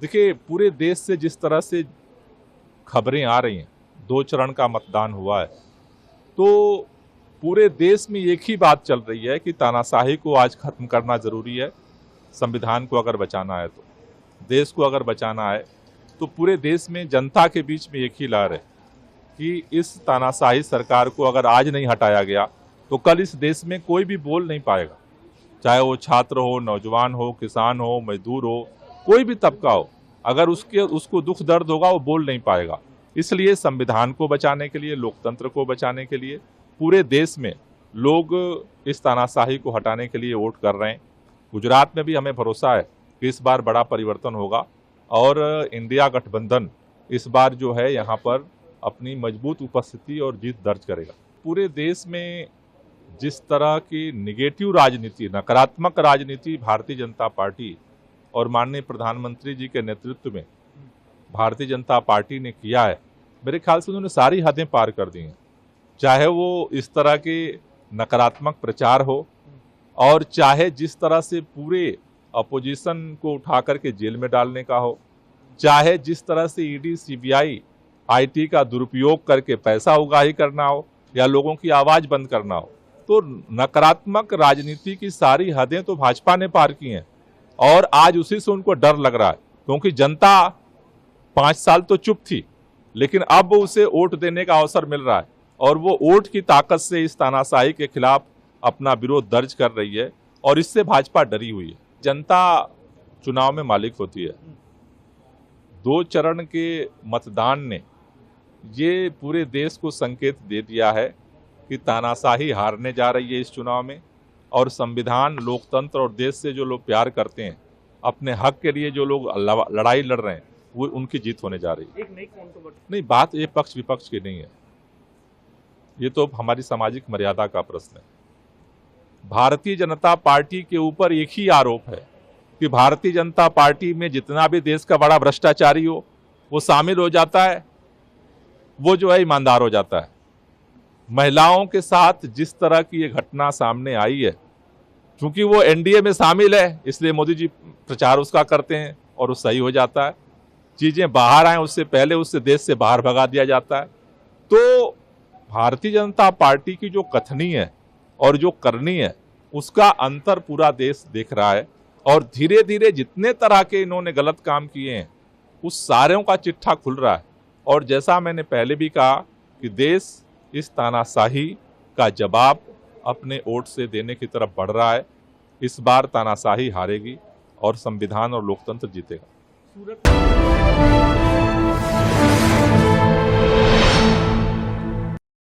देखिए, पूरे देश से जिस तरह से खबरें आ रही हैं, 2 चरण का मतदान हुआ है, तो पूरे देश में एक ही बात चल रही है कि तानाशाही को आज खत्म करना जरूरी है। संविधान को अगर बचाना है, तो देश को अगर बचाना है, तो पूरे देश में जनता के बीच में एक ही लहर है कि इस तानाशाही सरकार को अगर आज नहीं हटाया गया तो कल इस देश में कोई भी बोल नहीं पाएगा। चाहे वो छात्र हो, नौजवान हो, किसान हो, मजदूर हो, कोई भी तबका हो, अगर उसको दुख दर्द होगा वो बोल नहीं पाएगा। इसलिए संविधान को बचाने के लिए, लोकतंत्र को बचाने के लिए पूरे देश में लोग इस तानाशाही को हटाने के लिए वोट कर रहे हैं। गुजरात में भी हमें भरोसा है कि इस बार बड़ा परिवर्तन होगा और इंडिया गठबंधन इस बार जो है यहाँ पर अपनी मजबूत उपस्थिति और जीत दर्ज करेगा। पूरे देश में जिस तरह की निगेटिव राजनीति, नकारात्मक राजनीति भारतीय जनता पार्टी और माननीय प्रधानमंत्री जी के नेतृत्व में भारतीय जनता पार्टी ने किया है, मेरे ख्याल से उन्होंने सारी हदें पार कर दी हैं। चाहे वो इस तरह के नकारात्मक प्रचार हो और चाहे जिस तरह से पूरे अपोजिशन को उठा करके जेल में डालने का हो, चाहे जिस तरह से ईडी, सीबीआई, आईटी का दुरुपयोग करके पैसा उगाही करना हो या लोगों की आवाज बंद करना हो, तो नकारात्मक राजनीति की सारी हदें तो भाजपा ने पार की हैं और आज उसी से उनको डर लग रहा है, क्योंकि जनता 5 साल तो चुप थी, लेकिन अब उसे वोट देने का अवसर मिल रहा है और वो वोट की ताकत से इस तानाशाही के खिलाफ अपना विरोध दर्ज कर रही है और इससे भाजपा डरी हुई है। जनता चुनाव में मालिक होती है। 2 चरण के मतदान ने ये पूरे देश को संकेत दे दिया है कि तानाशाही हारने जा रही है इस चुनाव में और संविधान, लोकतंत्र और देश से जो लोग प्यार करते हैं, अपने हक के लिए जो लोग लड़ाई लड़ रहे हैं, वो उनकी जीत होने जा रही है। एक नई कंट्रोवर्सी नहीं, बात ये पक्ष विपक्ष की नहीं है, ये तो हमारी सामाजिक मर्यादा का प्रश्न है। भारतीय जनता पार्टी के ऊपर एक ही आरोप है कि भारतीय जनता पार्टी में जितना भी देश का बड़ा भ्रष्टाचारी हो वो शामिल हो जाता है, वो जो है ईमानदार हो जाता है। महिलाओं के साथ जिस तरह की ये घटना सामने आई है, क्योंकि वो एनडीए में शामिल है इसलिए मोदी जी प्रचार उसका करते हैं और वो सही हो जाता है। चीजें बाहर आए उससे पहले उससे देश से बाहर भगा दिया जाता है। तो भारतीय जनता पार्टी की जो कथनी है और जो करनी है, उसका अंतर पूरा देश देख रहा है और धीरे धीरे जितने तरह के इन्होंने गलत काम किए हैं उस सारों का चिट्ठा खुल रहा है। और जैसा मैंने पहले भी कहा कि देश इस तानाशाही का जवाब अपने वोट से देने की तरफ बढ़ रहा है। इस बार तानाशाही हारेगी और संविधान और लोकतंत्र जीतेगा। सूरत